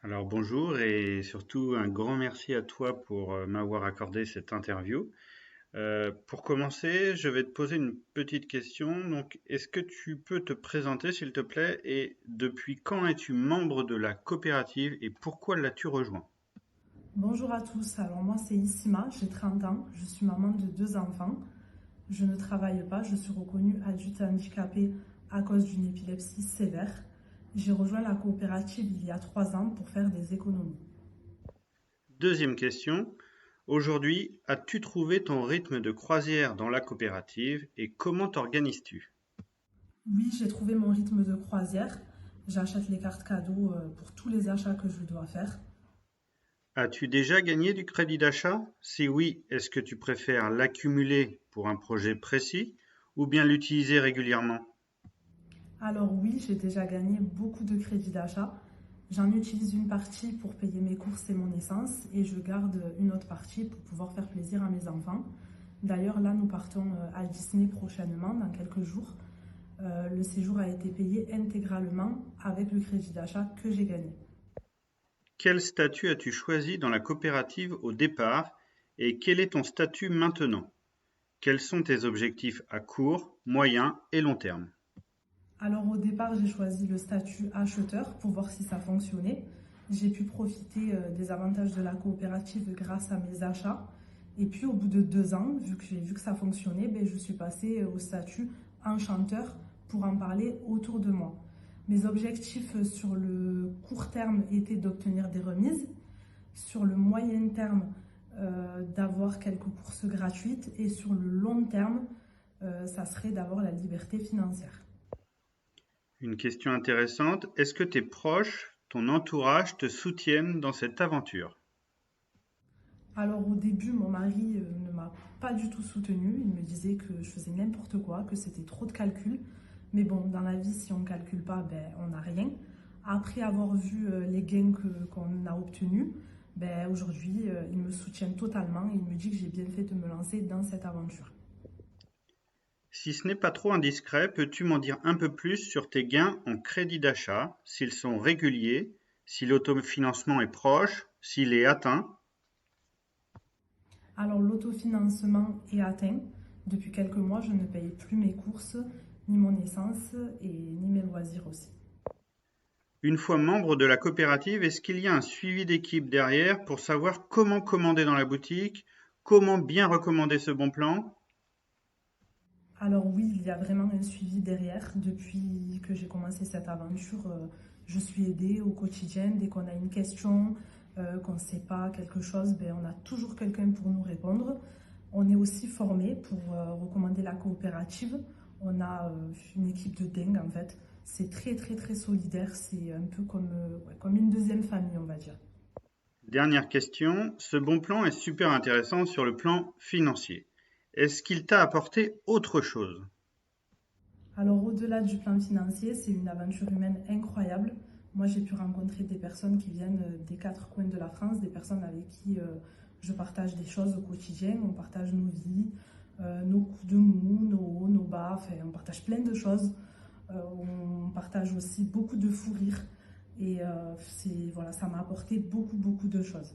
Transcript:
Alors bonjour et surtout un grand merci à toi pour m'avoir accordé cette interview. Pour commencer, je vais te poser une petite question. Donc, est-ce que tu peux te présenter, s'il te plaît, et depuis quand es-tu membre de la coopérative et pourquoi l'as-tu rejoint? Bonjour à tous, alors moi c'est Issima, j'ai 30 ans, je suis maman de deux enfants, je ne travaille pas, je suis reconnue adulte handicapée à cause d'une épilepsie sévère. J'ai rejoint la coopérative il y a 3 ans pour faire des économies. Deuxième question. Aujourd'hui, as-tu trouvé ton rythme de croisière dans la coopérative et comment t'organises-tu? Oui, j'ai trouvé mon rythme de croisière, j'achète les cartes cadeaux pour tous les achats que je dois faire. As-tu déjà gagné du crédit d'achat? Si oui, est-ce que tu préfères l'accumuler pour un projet précis ou bien l'utiliser régulièrement? Alors oui, j'ai déjà gagné beaucoup de crédits d'achat. J'en utilise une partie pour payer mes courses et mon essence et je garde une autre partie pour pouvoir faire plaisir à mes enfants. D'ailleurs, là, nous partons à Disney prochainement, dans quelques jours. Le séjour a été payé intégralement avec le crédit d'achat que j'ai gagné. Quel statut as-tu choisi dans la coopérative au départ et quel est ton statut maintenant? Quels sont tes objectifs à court, moyen et long terme? Alors au départ, j'ai choisi le statut acheteur pour voir si ça fonctionnait. J'ai pu profiter des avantages de la coopérative grâce à mes achats. Et puis au bout de 2 ans, vu que j'ai vu que ça fonctionnait, ben, je suis passée au statut enchanteur pour en parler autour de moi. Mes objectifs sur le court terme étaient d'obtenir des remises, sur le moyen terme d'avoir quelques courses gratuites et sur le long terme, ça serait d'avoir la liberté financière. Une question intéressante. Est-ce que tes proches, ton entourage te soutiennent dans cette aventure? Alors au début, mon mari ne m'a pas du tout soutenue. Il me disait que je faisais n'importe quoi, que c'était trop de calculs. Mais bon, dans la vie, si on ne calcule pas, ben, on n'a rien. Après avoir vu les gains qu'on a obtenus, ben, aujourd'hui, ils me soutiennent totalement et il me dit que j'ai bien fait de me lancer dans cette aventure. Si ce n'est pas trop indiscret, peux-tu m'en dire un peu plus sur tes gains en crédit d'achat, s'ils sont réguliers, si l'autofinancement est proche, s'il est atteint? Alors l'autofinancement est atteint. Depuis quelques mois, je ne paye plus mes courses, ni mon essence et ni mes loisirs aussi. Une fois membre de la coopérative, est-ce qu'il y a un suivi d'équipe derrière pour savoir comment commander dans la boutique, comment bien recommander ce bon plan? Alors oui, il y a vraiment un suivi derrière. Depuis que j'ai commencé cette aventure, je suis aidée au quotidien. Dès qu'on a une question, qu'on ne sait pas quelque chose, ben, on a toujours quelqu'un pour nous répondre. On est aussi formé pour recommander la coopérative. On a une équipe de dingue en fait. C'est très très très solidaire. C'est un peu comme, ouais, comme une deuxième famille, on va dire. Dernière question, ce bon plan est super intéressant sur le plan financier. Est-ce qu'il t'a apporté autre chose? Alors au-delà du plan financier, c'est une aventure humaine incroyable. Moi, j'ai pu rencontrer des personnes qui viennent des quatre coins de la France, des personnes avec qui je partage des choses au quotidien. On partage nos vies, nos coups de mou, nos hauts, nos bas. Enfin, on partage plein de choses. On partage aussi beaucoup de fou rires. Et voilà, ça m'a apporté beaucoup, beaucoup de choses.